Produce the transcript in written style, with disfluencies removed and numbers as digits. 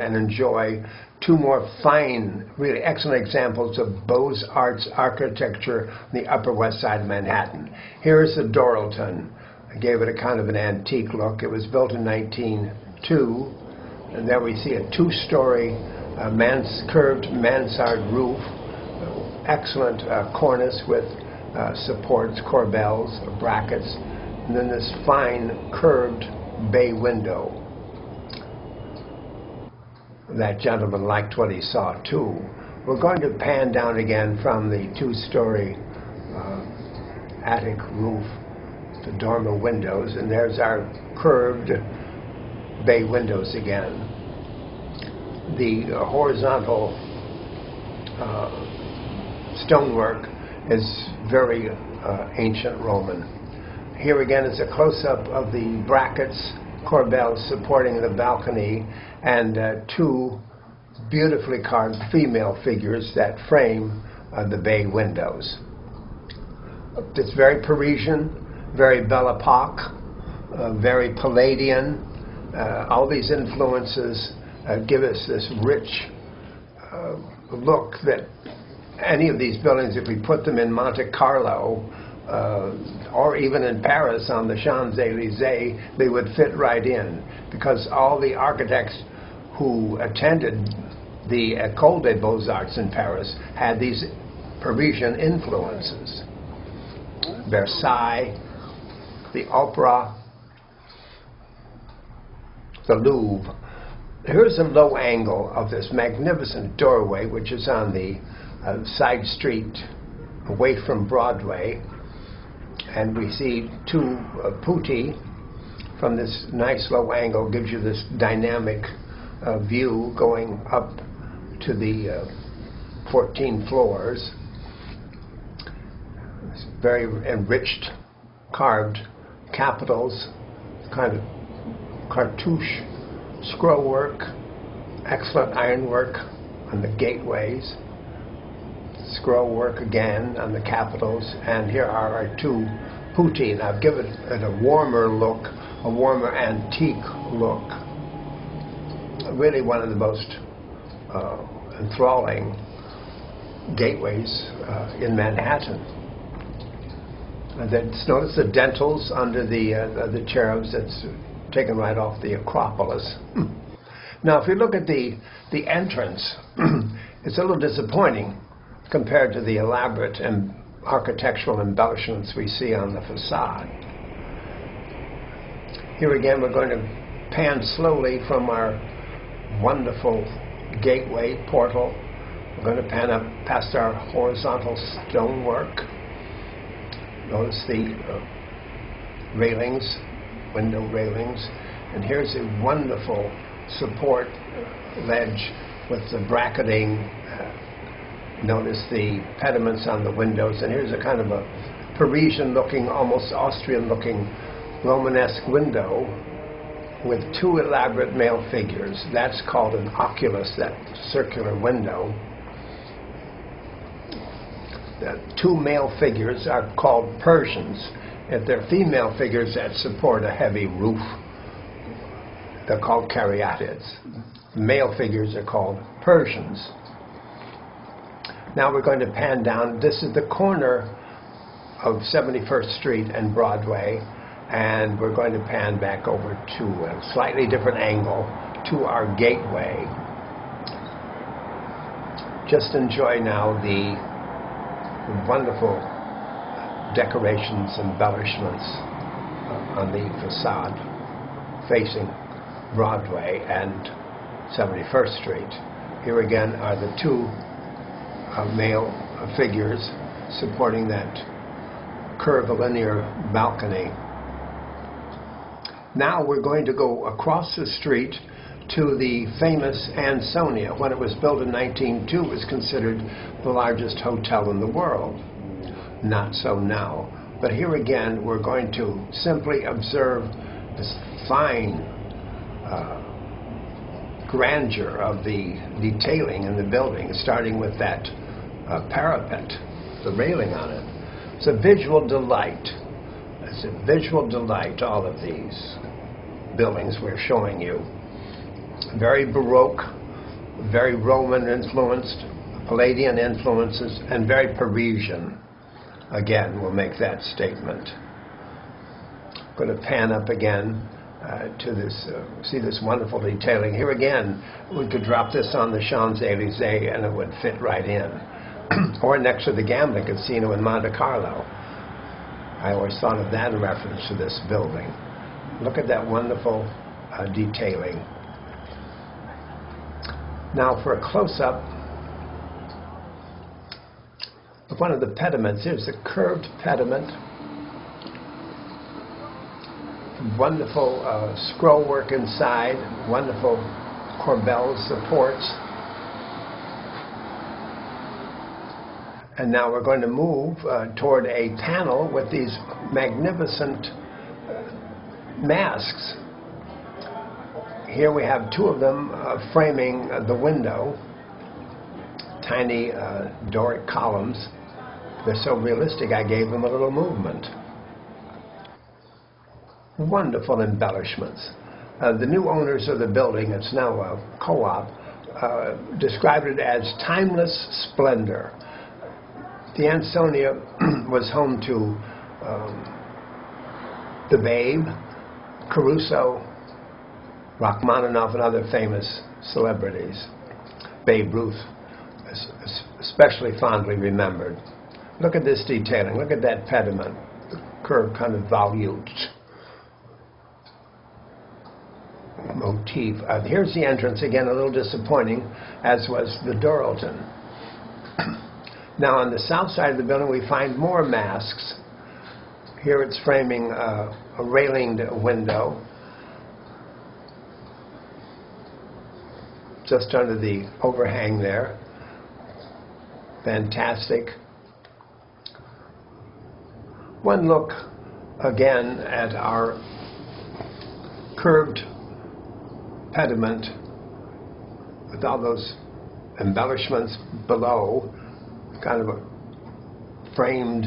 and enjoy two more fine, really excellent examples of Beaux Arts Architecture on the Upper West Side of Manhattan. Here's the Dorilton. I gave it a kind of an antique look. It was built in 1902, and there we see a two-story curved mansard roof, excellent cornice with supports, corbels, brackets, and then this fine curved bay window. That gentleman liked what he saw too. We're going to pan down again from the two-story attic roof to dormer windows, and there's our curved bay windows again. The horizontal stonework is very ancient Roman. Here again is a close-up of the brackets, corbels supporting the balcony, and two beautifully carved female figures that frame the bay windows. It's very Parisian, very Belle Epoque, very Palladian. All these influences give us this rich look that any of these buildings, if we put them in Monte Carlo, or even in Paris on the Champs-Élysées, they would fit right in, because all the architects who attended the École des Beaux Arts in Paris had these Parisian influences. Versailles, the Opera, the Louvre. Here's a low angle of this magnificent doorway, which is on the side street away from Broadway. And we see two putti from this nice low angle, gives you this dynamic view going up to the 14 floors. It's very enriched, carved capitals, kind of cartouche scroll work, excellent ironwork on the gateways, scroll work again on the capitals, and here are our two putti. And I've given it a warmer look, a warmer antique look. Really one of the most enthralling gateways in Manhattan. And then notice the dentils under the cherubs. That's taken right off the Acropolis. Now, if you look at the entrance, it's a little disappointing compared to the elaborate and architectural embellishments we see on the facade. Here again, we're going to pan slowly from our wonderful gateway portal. We're going to pan up past our horizontal stonework. Notice the railings, window railings, and here's a wonderful support ledge with the bracketing. Notice the pediments on the windows, and here's a kind of a Parisian-looking, almost Austrian-looking Romanesque window with two elaborate male figures. That's called an oculus, that circular window. The two male figures are called Persians. If they're female figures that support a heavy roof, they're called caryatids. Male figures are called Persians. Now we're going to pan down. This is the corner of 71st Street and Broadway, and we're going to pan back over to a slightly different angle to our gateway. Just enjoy now the wonderful decorations, embellishments on the facade facing Broadway and 71st Street. Here again are the two male figures supporting that curvilinear balcony. Now we're going to go across the street to the famous Ansonia. When it was built in 1902, it was considered the largest hotel in the world. Not so now. But here again, we're going to simply observe this fine grandeur of the detailing in the building, starting with that parapet, the railing on it. It's a visual delight. It's a visual delight, all of these buildings we're showing you. very Baroque, very Roman influenced, Palladian influences, and very Parisian. Again, we'll make that statement. I'm going to pan up again to this, see this wonderful detailing. Here again, we could drop this on the Champs-Élysées and it would fit right in. Or next to the gambling casino in Monte Carlo. I always thought of that in reference to this building. Look at that wonderful detailing. Now for a close-up of one of the pediments. Here's the curved pediment. Wonderful scroll work inside, wonderful corbel supports. And now we're going to move toward a panel with these magnificent masks. Here we have two of them framing the window, tiny Doric columns. They're so realistic I gave them a little movement. Wonderful embellishments. The new owners of the building, it's now a co-op, described it as timeless splendor. The Ansonia was home to the Babe, Caruso, Rachmaninoff, and other famous celebrities. Babe Ruth especially fondly remembered. Look at this detailing. Look at that pediment, the curved kind of volute motif. Here's the entrance, again a little disappointing, as was the Dorilton. Now on the south side of the building we find more masks. Here it's framing a railinged window just under the overhang there. Fantastic. One look again at our curved pediment with all those embellishments below, kind of a framed